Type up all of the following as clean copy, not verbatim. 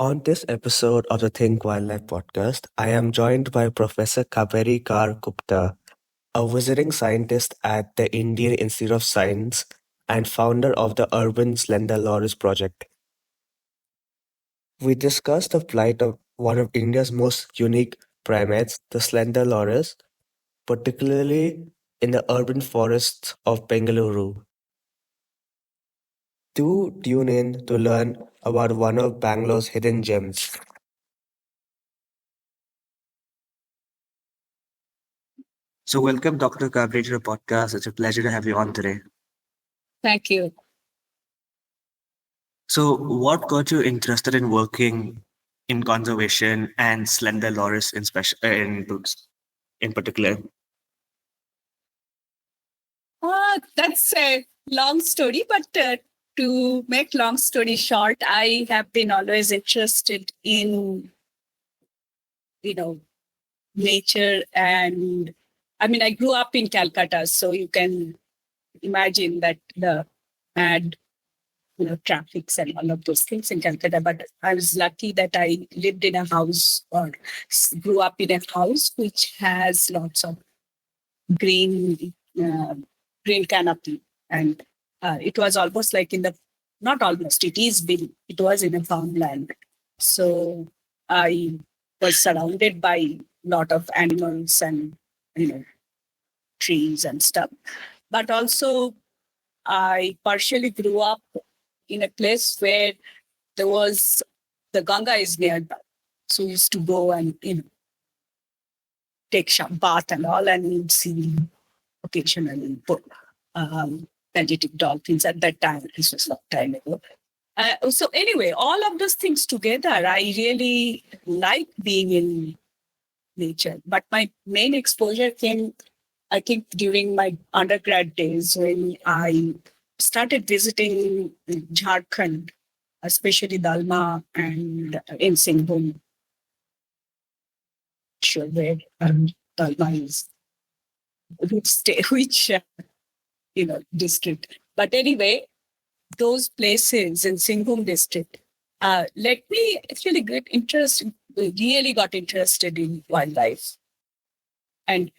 On this episode of the Think Wildlife podcast, I am joined by Professor Kaberi Kar Gupta, a visiting scientist at the Indian Institute of Science and founder of the Urban Slender Loris Project. We discussed the plight of one of India's most unique primates, the slender loris, particularly in the urban forests of Bengaluru. Do tune in to learn about one of Bangalore's hidden gems. So, welcome, Dr. Kaberi, to the podcast. It's a pleasure to have you on today. Thank you. So, what got you interested in working in conservation and slender loris in particular? That's a long story, but to make long story short, I have been always interested in, you know, nature. And I mean, I grew up in Calcutta, so you can imagine that the mad, traffics and all of those things in Calcutta. But I was lucky that I lived in a house or grew up in a house which has lots of green uh, green canopy, and it was almost like in the not almost it is big, it was in a farmland. So I was surrounded by a lot of animals and you know trees and stuff, but also I partially grew up in a place where there was the Ganga is nearby, so we used to go and take bath and all, and we'd see occasionally energetic dolphins at that time. This was some time ago. So anyway, all of those things together, I really like being in nature. But my main exposure came, I think, during my undergrad days when I started visiting Jharkhand, especially Dalma and in Singhbhum, sure where Dalma is, which district. But anyway, those places in Singhbhum district let me actually really got interested in wildlife. And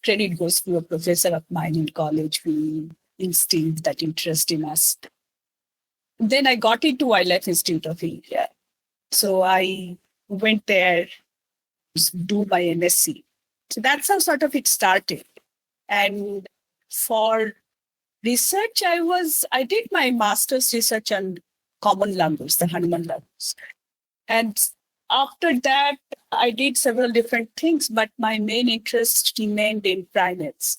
credit goes to a professor of mine in college who instilled that interest in us. Then I got into Wildlife Institute of India. So I went there to do my MSc. So that's how sort of it started. And for research, I did my master's research on common langurs, the Hanuman langurs. And after that, I did several different things, but my main interest remained in primates.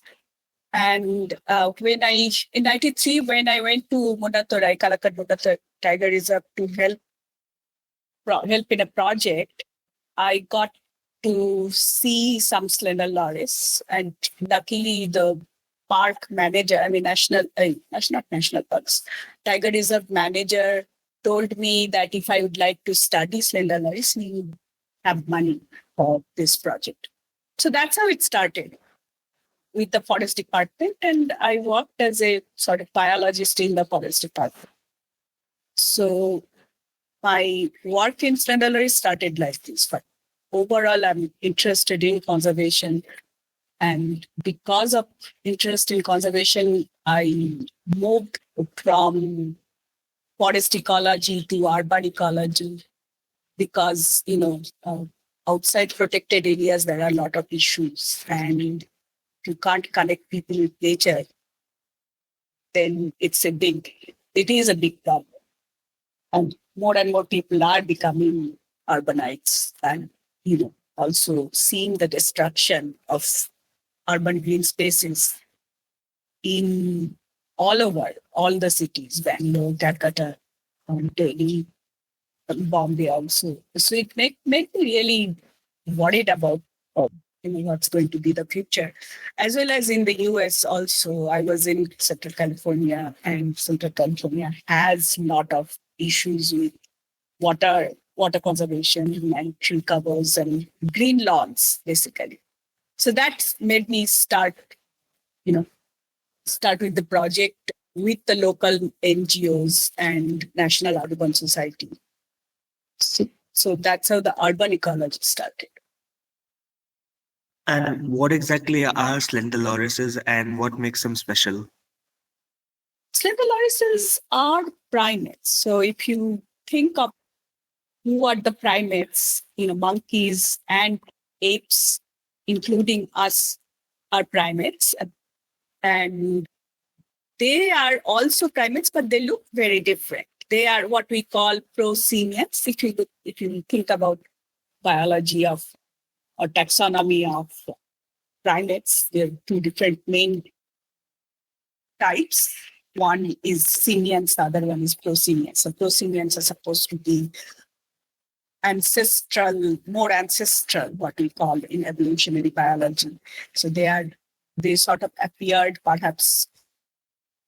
And in 93, when I went to Mundanthurai, Kalakad Tiger Reserve to help in a project, I got to see some slender loris. And luckily, the park manager, I mean, not national parks, Tiger Reserve manager told me that if I would like to study slender loris, we would have money for this project. So that's how it started with the forest department. And I worked as a sort of biologist in the forest department. So my work in slender loris started like this. But overall, I'm interested in conservation. And because of interest in conservation, I moved from forest ecology to urban ecology because, outside protected areas, there are a lot of issues. And if you can't connect people with nature, then it is a big problem. And more people are becoming urbanites and, also seeing the destruction of urban green spaces in all over, all the cities, Bangalore, Calcutta, Delhi, Bombay also. So it made me really worried about what's going to be the future. As well as in the US also, I was in Central California, and Central California has a lot of issues with water conservation and tree covers and green lawns, basically. So that made me start with the project with the local NGOs and National Audubon Society So that's how the urban ecology started. And what exactly are slender lorises and what makes them special? Slender lorises are primates. So if you think of who are the primates, monkeys and apes, including us, are primates. And they are also primates, but they look very different. They are what we call prosimians. If you think about biology of or taxonomy of primates, there are two different main types. One is simians, the other one is prosimians. So prosimians are supposed to be more ancestral, what we call in evolutionary biology. So they sort of appeared perhaps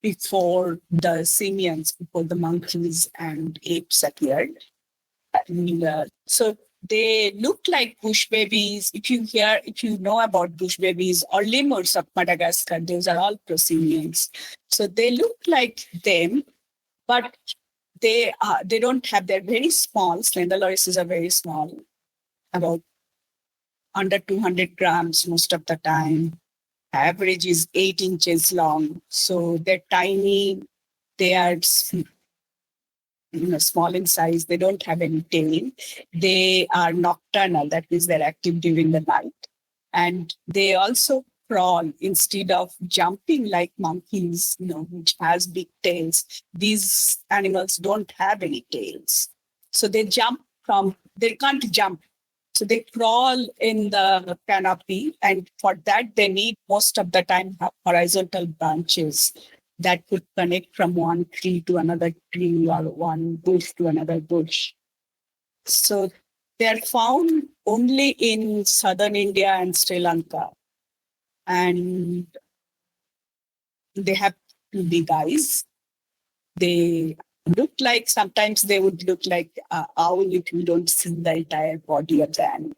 before the simians, before the monkeys and apes appeared. And, so they look like bush babies. If you know about bush babies or lemurs of Madagascar, those are all prosimians. So they look like them, but they don't have, they're very small. Slender lorises are very small, about under 200 grams most of the time. Average is 8 inches long. So they're tiny. They are small in size. They don't have any tail. They are nocturnal. That means they're active during the night. And they also crawl instead of jumping like monkeys, which has big tails. These animals don't have any tails. So they can't jump. So they crawl in the canopy. And for that, they need most of the time horizontal branches that could connect from one tree to another tree or one bush to another bush. So they're found only in southern India and Sri Lanka. And they have two big eyes. Sometimes they would look like an owl if you don't see the entire body of the animal.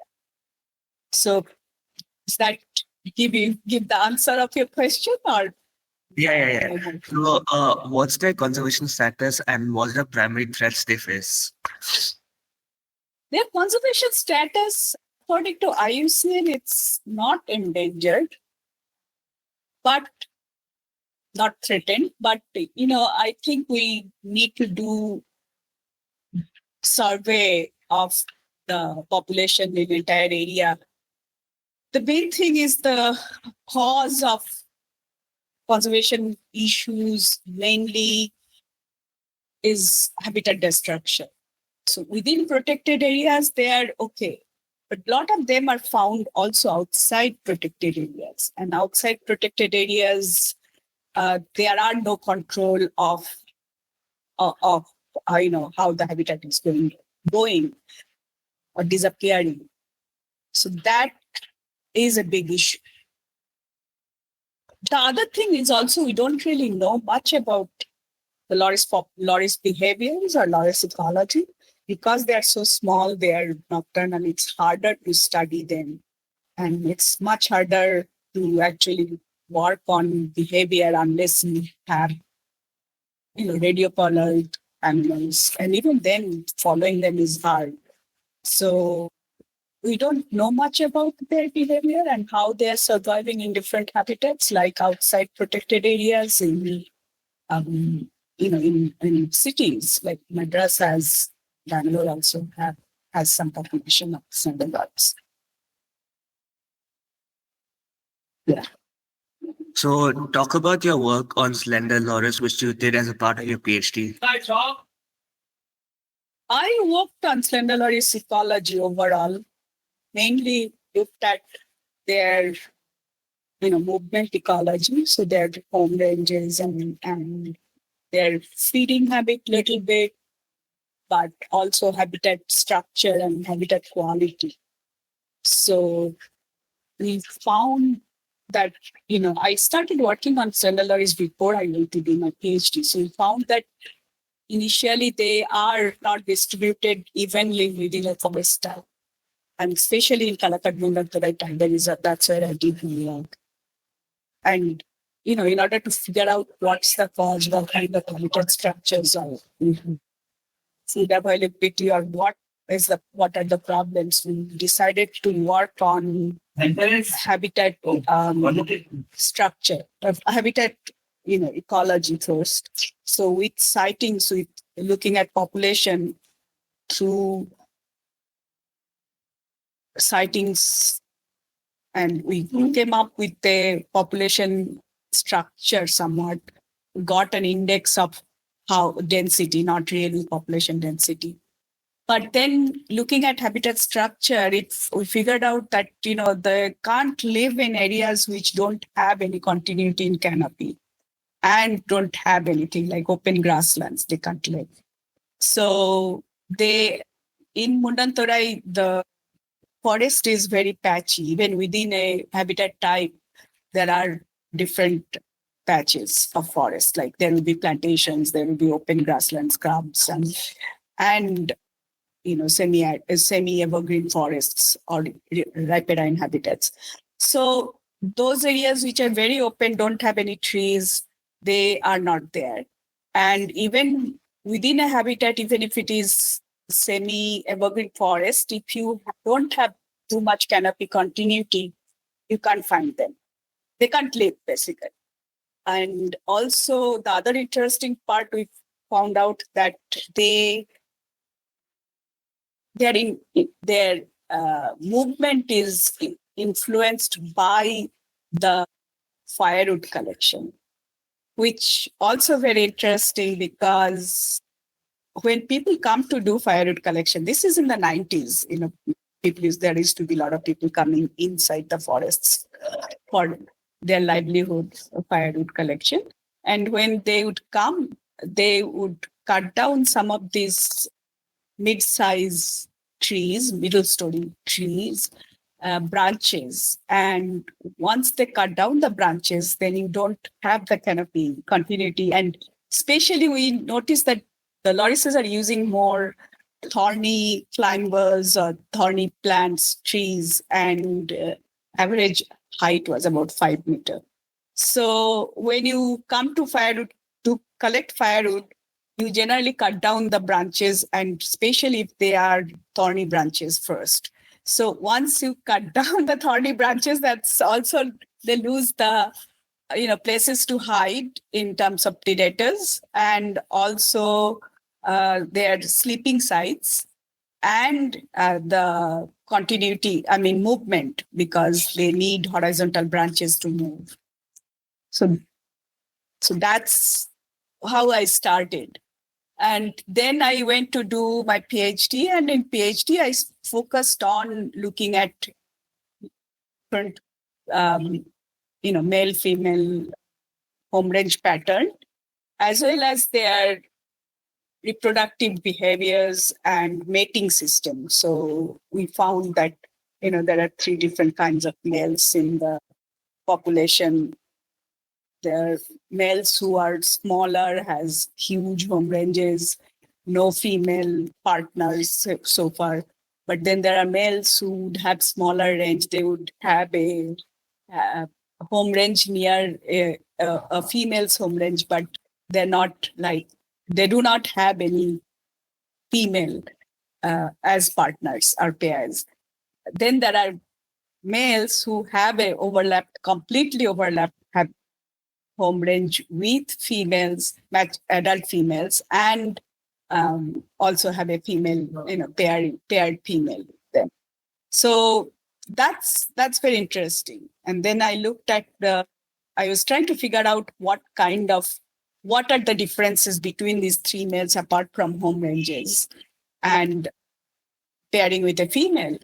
So does that give the answer of your question, or? Yeah. So, what's their conservation status and what's the primary threats they face? Their conservation status, according to IUCN, it's not endangered, but not threatened. But, I think we need to do survey of the population in the entire area. The main thing is the cause of conservation issues mainly is habitat destruction. So within protected areas, they are okay. But a lot of them are found also outside protected areas. And outside protected areas, there are no control of how the habitat is going or disappearing. So that is a big issue. The other thing is also we don't really know much about the loris behaviors or loris ecology. Because they are so small, they are nocturnal, it's harder to study them. And it's much harder to actually work on behavior unless you have, radio colored animals. And even then, following them is hard. So we don't know much about their behavior and how they are surviving in different habitats, like outside protected areas, in cities like Madras has. Bangalore also has some population of slender loris. Yeah. So, talk about your work on slender loris, which you did as a part of your PhD. I worked on slender loris ecology overall, mainly looked at their movement ecology, so their home ranges and their feeding habit little bit, but also habitat structure and habitat quality. So we found that, I started working on slender loris before I went to do my PhD. So we found that initially they are not distributed evenly within a forest type. And especially in Kalakad, Mundanthurai Tiger Reserve, that's where I did my work. And, in order to figure out what's the cause, what kind of habitat structures or food availability or what what are the problems. We decided to work on habitat structure, habitat, ecology first. So with sightings, with looking at population through sightings, and we came up with the population structure somewhat, got an index of how density, not really population density. But then looking at habitat structure, we figured out that, they can't live in areas which don't have any continuity in canopy and don't have anything like open grasslands. They can't live. So in Mundanthurai, the forest is very patchy. Even within a habitat type, there are different patches of forest. Like there will be plantations, there will be open grasslands, scrubs, and semi evergreen forests or riparian habitats. So those areas which are very open, don't have any trees, they are not there. And even within a habitat, even if it is semi evergreen forest, if you don't have too much canopy continuity, you can't find them. They can't live, basically. And also the other interesting part, we found out that their movement is influenced by the firewood collection, which also very interesting because when people come to do firewood collection, this is in the 90s, there used to be a lot of people coming inside the forests for their livelihood, firewood collection. And when they would come, they would cut down some of these mid-size trees, middle-story trees, branches. And once they cut down the branches, then you don't have the canopy continuity. And especially we notice that the lorises are using more thorny climbers or thorny plants, trees, and average height was about 5 meters. So when you come to firewood, to collect firewood, you generally cut down the branches, and especially if they are thorny branches first. So once you cut down the thorny branches, that's also, they lose the places to hide in terms of predators, and also their sleeping sites, and the continuity, movement, because they need horizontal branches to move. So that's how I started. And then I went to do my PhD, and in PhD, I focused on looking at different, male-female home range pattern, as well as their reproductive behaviors and mating system. So we found that, there are 3 different kinds of males in the population. There are males who are smaller, has huge home ranges, no female partners so far. But then there are males who would have smaller range. They would have a home range near a female's home range, but they're not they do not have any female as partners or pairs. Then there are males who have completely overlapped, have home range with females, adult females, and also have a female, paired female with them. So that's very interesting. And then I looked at I was trying to figure out what are the differences between these 3 males apart from home ranges and pairing with a female.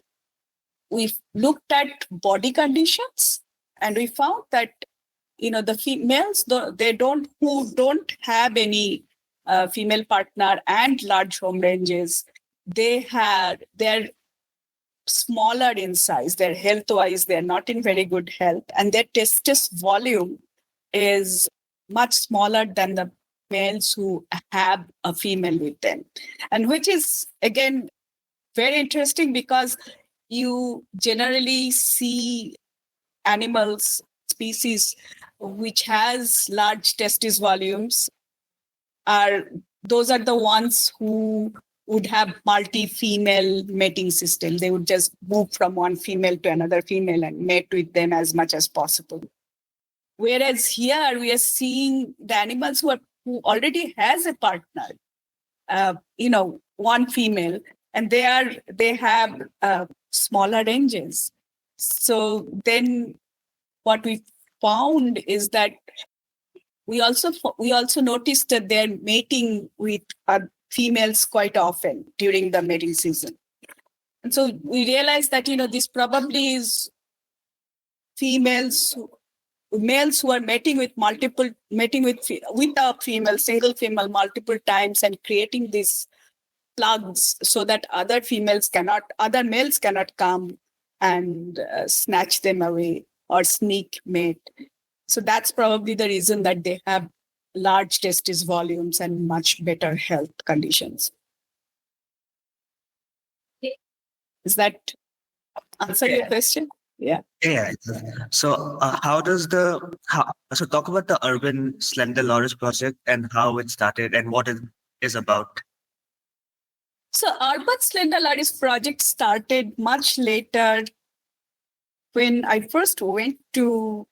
We looked at body conditions, and we found that the females, who don't have any female partner and large home ranges, they're smaller in size. They're health-wise, they're not in very good health, and their testis volume is much smaller than the males who have a female with them. And which is, again, very interesting because you generally see animals, species which has large testis volumes, those are the ones who would have multi-female mating system. They would just move from one female to another female and mate with them as much as possible. Whereas here we are seeing the animals who already has a partner, one female, and they have smaller ranges. So then what we found is that we also noticed that they're mating with females quite often during the mating season. And so we realized that, this probably is males who are mating with a female, single female multiple times and creating these plugs so that other males cannot come and snatch them away or sneak mate. So that's probably the reason that they have large testis volumes and much better health conditions. Does that answer your question? Yeah. Yeah. So, so talk about the Urban Slender Loris Project and how it started and what it is about. So, Urban Slender Loris Project started much later when I first went to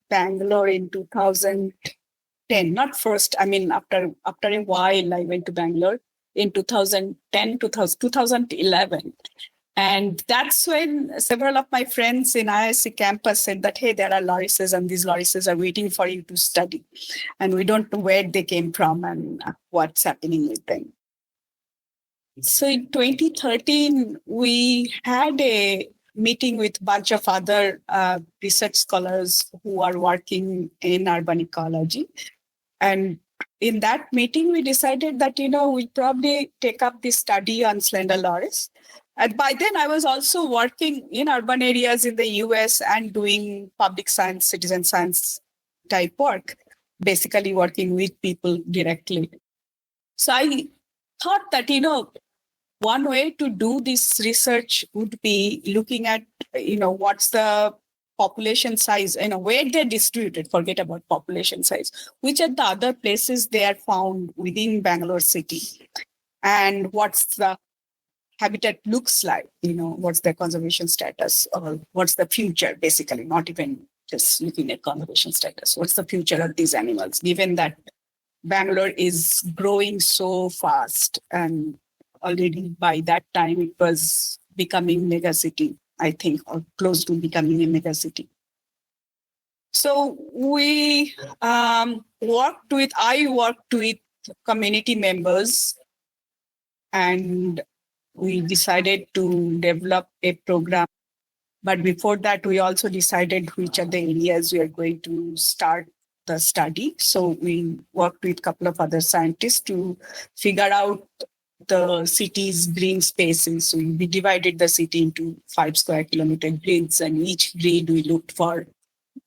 Bangalore in 2010. Not first, after a while, I went to Bangalore in 2010, 2011. And that's when several of my friends in IISc campus said that, hey, there are lorises and these lorises are waiting for you to study. And we don't know where they came from and what's happening with them. So in 2013, we had a meeting with a bunch of other research scholars who are working in urban ecology. And in that meeting, we decided that, we'll probably take up this study on slender loris. And by then, I was also working in urban areas in the US and doing public science, citizen science type work, basically working with people directly. So I thought that, one way to do this research would be looking at, what's the population size, where they're distributed, forget about population size, which are the other places they are found within Bangalore city, and what's the habitat looks like, what's their conservation status, or what's the future, basically, not even just looking at conservation status. What's the future of these animals, given that Bangalore is growing so fast, and already by that time it was becoming megacity, I think, or close to becoming a megacity. So I worked with community members, and we decided to develop a program. But before that, we also decided which are the areas we are going to start the study. So we worked with a couple of other scientists to figure out the city's green spaces. So we divided the city into 5 square kilometer grids, and each grid we looked for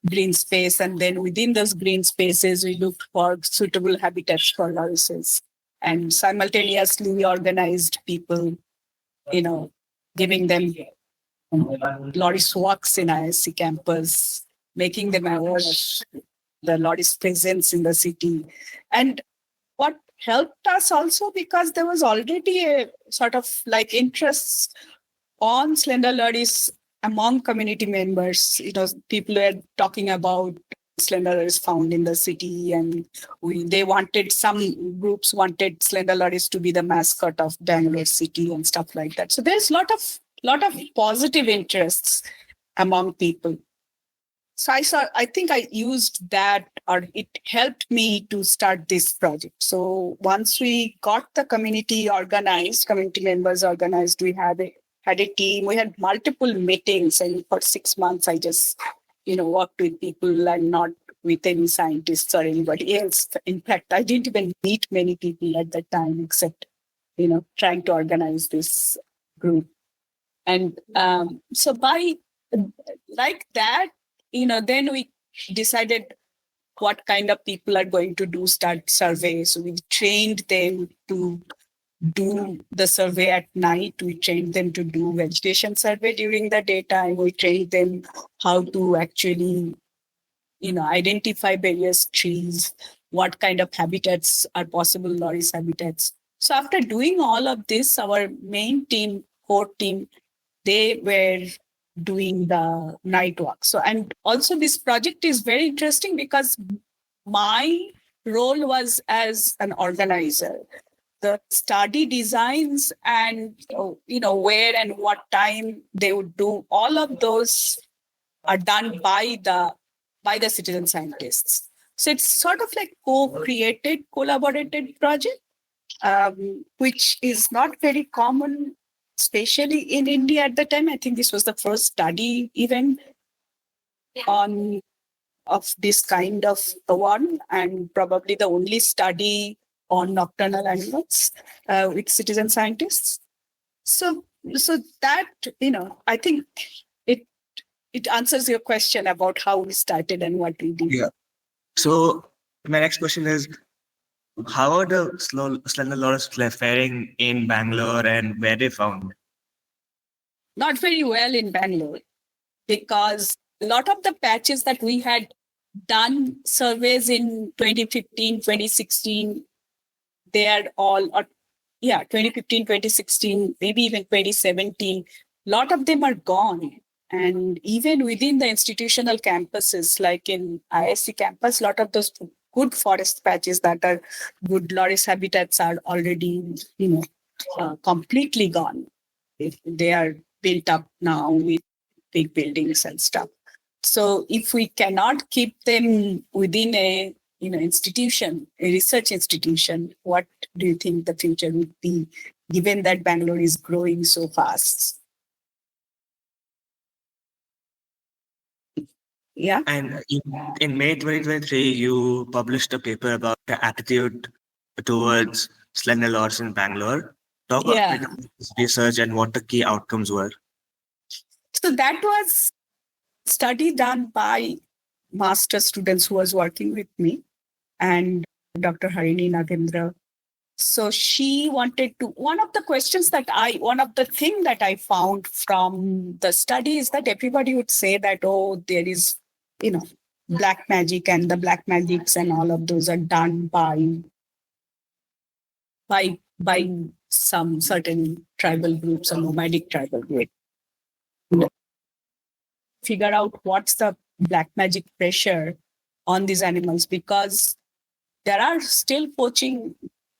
green space. And then within those green spaces, we looked for suitable habitats for lorises. And simultaneously, we organized people, giving them loris walks in IISc campus, making them aware of the loris presence in the city. And what helped us also, because there was already a sort of like interest on slender loris among community members. People were talking about slender loris found in the city, and some groups wanted slender loris to be the mascot of Bangalore city and stuff like that. So there's a lot of positive interests among people. So I think I used that, or it helped me to start this project. So once we got the community members organized, we had a team. We had multiple meetings, and for 6 months, I just, worked with people and not with any scientists or anybody else. In fact, I didn't even meet many people at that time, except, trying to organize this group. And so by like that, then we decided what kind of people are going to start surveys. So we trained them to do the survey at night. We trained them to do vegetation survey during the daytime. We trained them how to actually, identify various trees, what kind of habitats are possible loris habitats, So after doing all of this, our main team, core team, they were doing the night walk. So, and also this project is very interesting because my role was as an organizer. The study designs and where and what time they would do, all of those are done by the citizen scientists. So it's sort of like co-created, collaborated project, which is not very common, especially in India at the time. I think this was the first study event on of this kind of one, and probably the only study on nocturnal animals with citizen scientists. So, so that I think it it answers your question about how we started and what we did. Yeah. So my next question is, how are the slender loris faring in Bangalore and where they found? Not very well in Bangalore, because a lot of the patches that we had done surveys in 2015, 2016, they are all, or 2015, 2016, maybe even 2017, a lot of them are gone. And even within the institutional campuses, like in ISC campus, a lot of those good forest patches that are good loris habitats are already, completely gone. They are built up now with big buildings and stuff. So if we cannot keep them within a institution, a research institution, what do you think the future would be, given that Bangalore is growing so fast? Yeah. And in May 2023, you published a paper about the attitude towards slender loris in Bangalore. Talk Yeah. about this research and what the key outcomes were. So that was study done by master students who was working with me and Dr. Harini Nagendra. So she wanted to, one of the thing that I found from the study is that everybody would say that, oh, there is, black magic, and the black magics and all of those are done by some certain tribal groups or nomadic tribal groups. Figure out what's the black magic pressure on these animals, because there are still poaching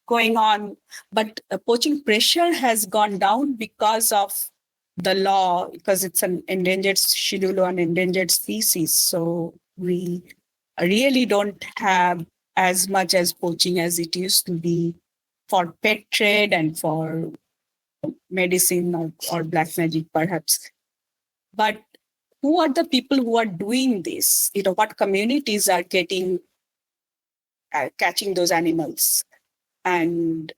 going on, but poaching pressure has gone down because of the law, because it's an endangered schedule on endangered species. So we really don't have as much as poaching as it used to be for pet trade and for medicine or black magic perhaps. But who are the people who are doing this? What communities are catching those animals, and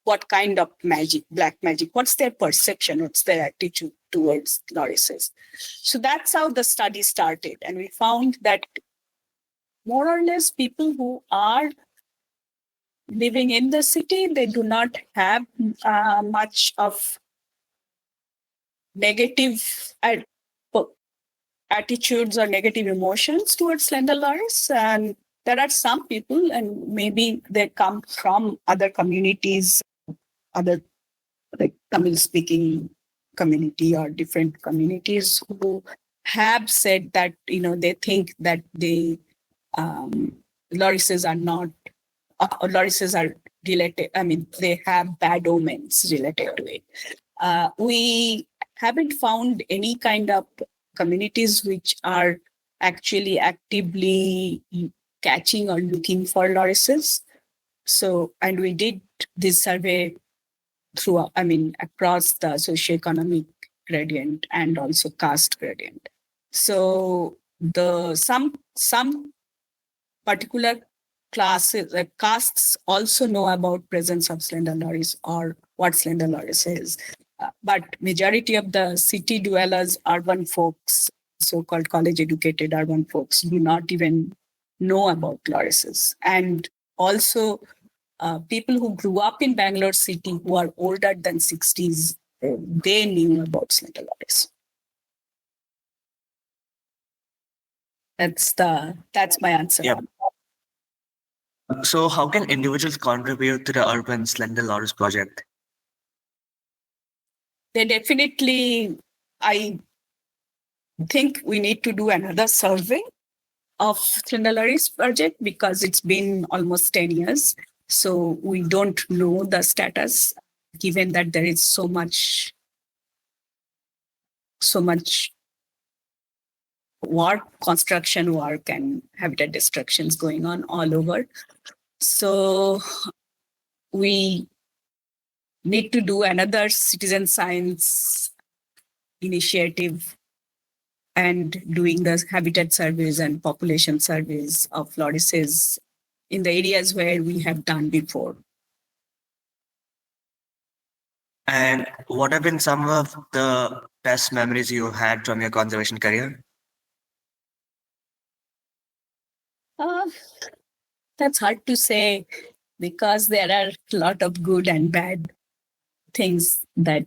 what kind of magic, black magic, what's their perception, what's their attitude towards lorises. So that's how the study started. And we found that more or less people who are living in the city, they do not have much of negative attitudes or negative emotions towards slender loris. And there are some people, and maybe they come from other communities, other like Tamil speaking community or different communities, who have said that, they think that lorises are not, lorises are related. I mean, they have bad omens related to it. We haven't found any kind of communities which are actually actively catching or looking for lorises. So, and we did this survey across the socioeconomic gradient and also caste gradient. So some particular classes, like castes, also know about presence of slender loris or what slender loris is. But majority of the city dwellers, urban folks, so-called college-educated urban folks, do not even know about lorises. And also people who grew up in Bangalore city who are older than 60s, they knew about slender loris. That's my answer. Yeah. So, how can individuals contribute to the Urban Slender Loris Project? They definitely, I think we need to do another survey of Slender Loris project because it's been almost 10 years. So we don't know the status, given that there is so much work, construction work, and habitat destructions going on all over. So we need to do another citizen science initiative and doing the habitat surveys and population surveys of lorises in the areas where we have done before. And what have been some of the best memories you had from your conservation career? Uh, that's hard to say because there are a lot of good and bad things that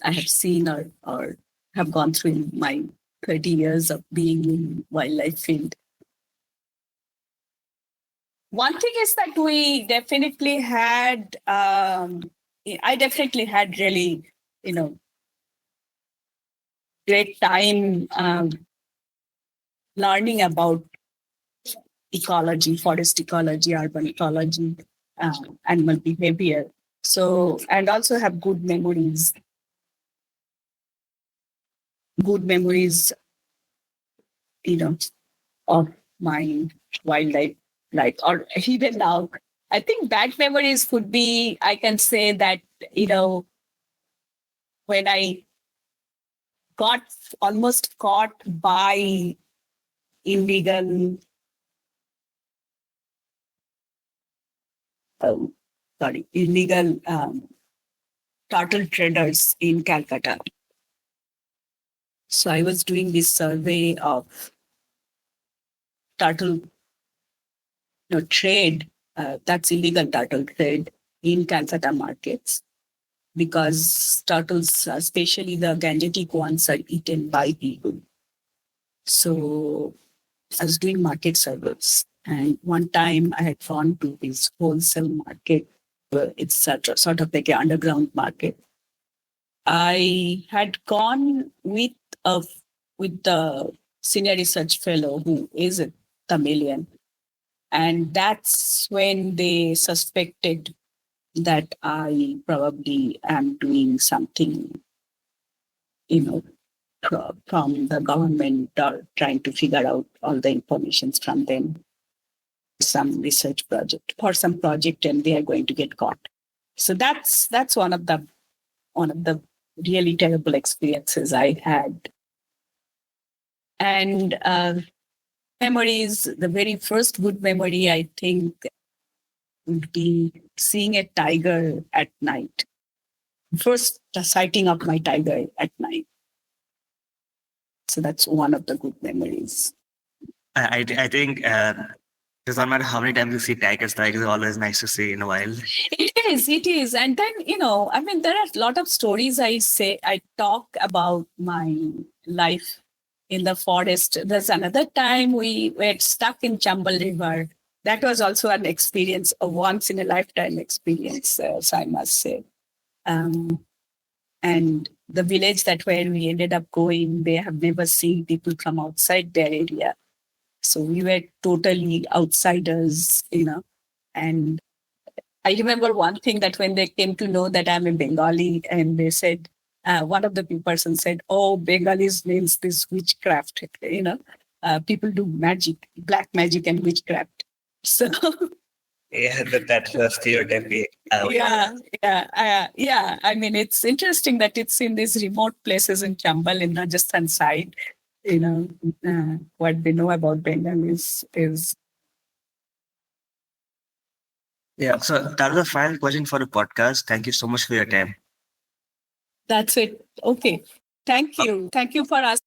I have seen or have gone through in my 30 years of being in wildlife field. One thing is that we definitely had, I definitely had really, great time learning about ecology, forest ecology, urban ecology, animal behavior. So, and also have good memories, you know, of my wildlife life. Or even now, I think bad memories could be, I can say that, when I got almost caught by illegal, um, illegal turtle traders in Calcutta. So I was doing this survey of turtle trade, that's illegal turtle trade in Calcutta markets because turtles, especially the Gangetic ones, are eaten by people. So I was doing market surveys. And one time I had gone to this wholesale market. It's sort of like an underground market. I had gone with the senior research fellow who is a Tamilian. And that's when they suspected that I probably am doing something, from the government or trying to figure out all the information from them, some research project for some project, and they are going to get caught. So that's one of the really terrible experiences I had. And memories, the very first good memory I think would be seeing a tiger at night. First sighting of my tiger at night. So that's one of the good memories. I think does not matter how many times you see tigers, tigers are always nice to see in the wild. It is. And then, I mean, there are a lot of stories I talk about my life in the forest. There's another time we were stuck in Chambal River. That was also an experience, a once in a lifetime experience, so I must say. And the village that where we ended up going, they have never seen people from outside their area. So we were totally outsiders, and I remember one thing that when they came to know that I'm a Bengali, and they said, one of the person said, "Oh, Bengalis means this witchcraft. People do magic, black magic, and witchcraft." So Yeah, that's a stereotype. yeah. I mean, it's interesting that it's in these remote places in Chambal in Rajasthan side. What they know about Bengal is Yeah. So that was the final question for the podcast. Thank you so much for your time. that's it. Okay. Thank you for asking.